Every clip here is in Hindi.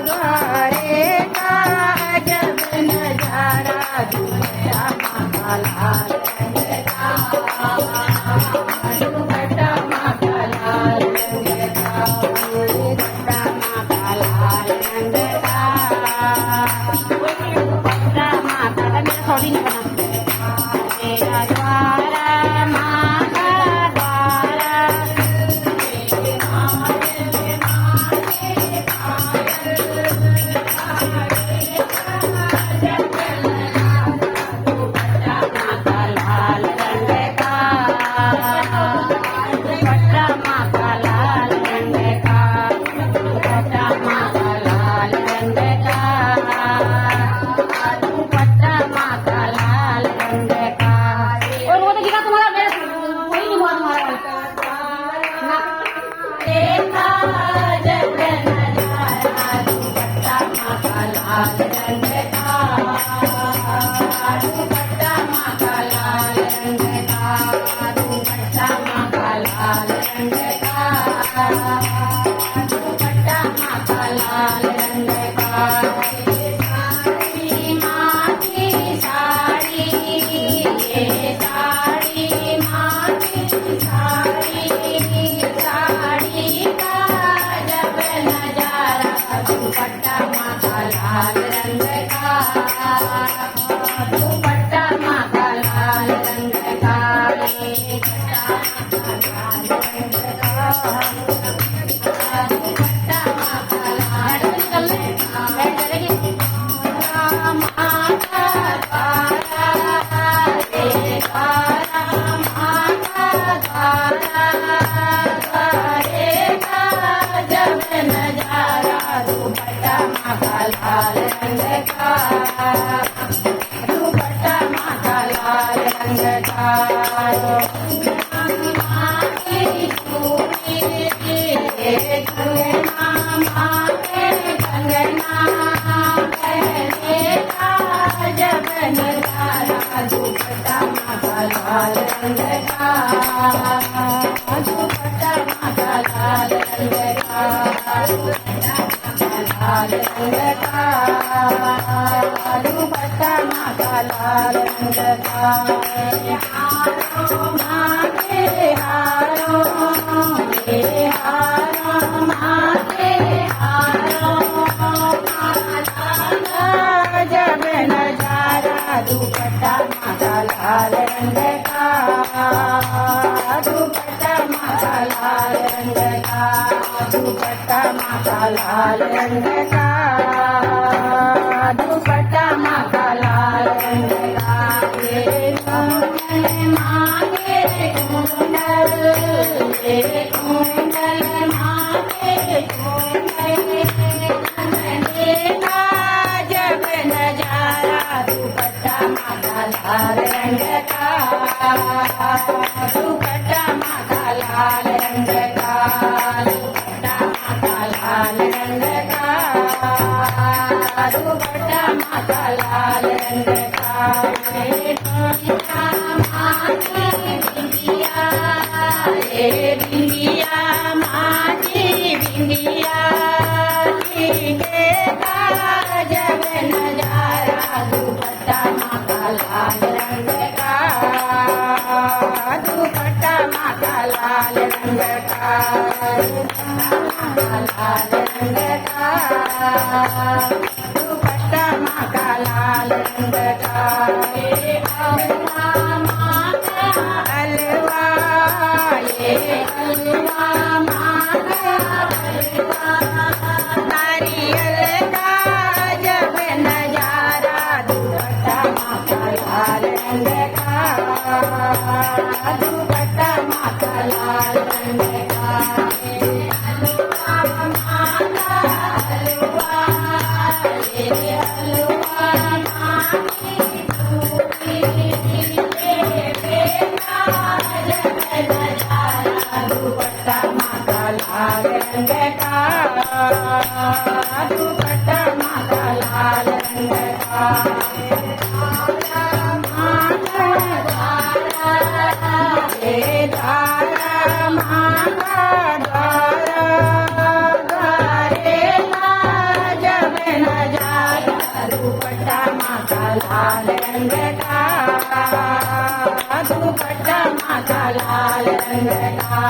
द्वारे का जब नजारा दुपट्टा माका लाल रंग का दुपट्टा माका लाल रंग का दुपट्टा माका लाल रंग का दुपट्टा माका थोड़ी नहीं बना तेरा द्वारा माका द्वारा लाल रंग का दुपट्टा माका लाल रंग का मांगे कुंडल मांगे देखा जब नजारा दुपट्टा माका लाल रंग का दुपट्टा माका लाल रंग का लाल रंग का दुपट्टा माका लाल रंग का बिंदिया माची बिंदिया जब नजारा दुपट्टा माका लाल रंग का दुपट्टा माका लाल रंग का लाल रंग का दुपट्टा माका लाल रंग का हलवा ये हलवा मांगा नारियल का जब नजारा दुपट्टा माका लाल रंग का दुपट्टा माका लाल रंग का दुपट्टा माका लाल रंग का धारा माका धारा माझा लाल रंगता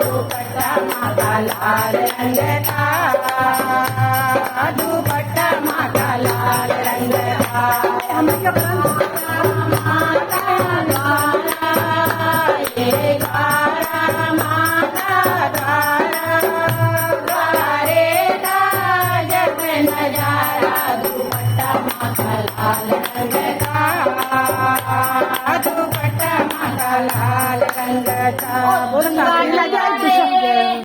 दुपट्टा माझा लाल रंगता दुपट्टा माझा लाल रंगता माता द्वारा ये द्वारा माता द्वारा द्वारे जग नजारा दुपट्टा माझा लाल रंगता दुपट्टा माझा लाल रंगता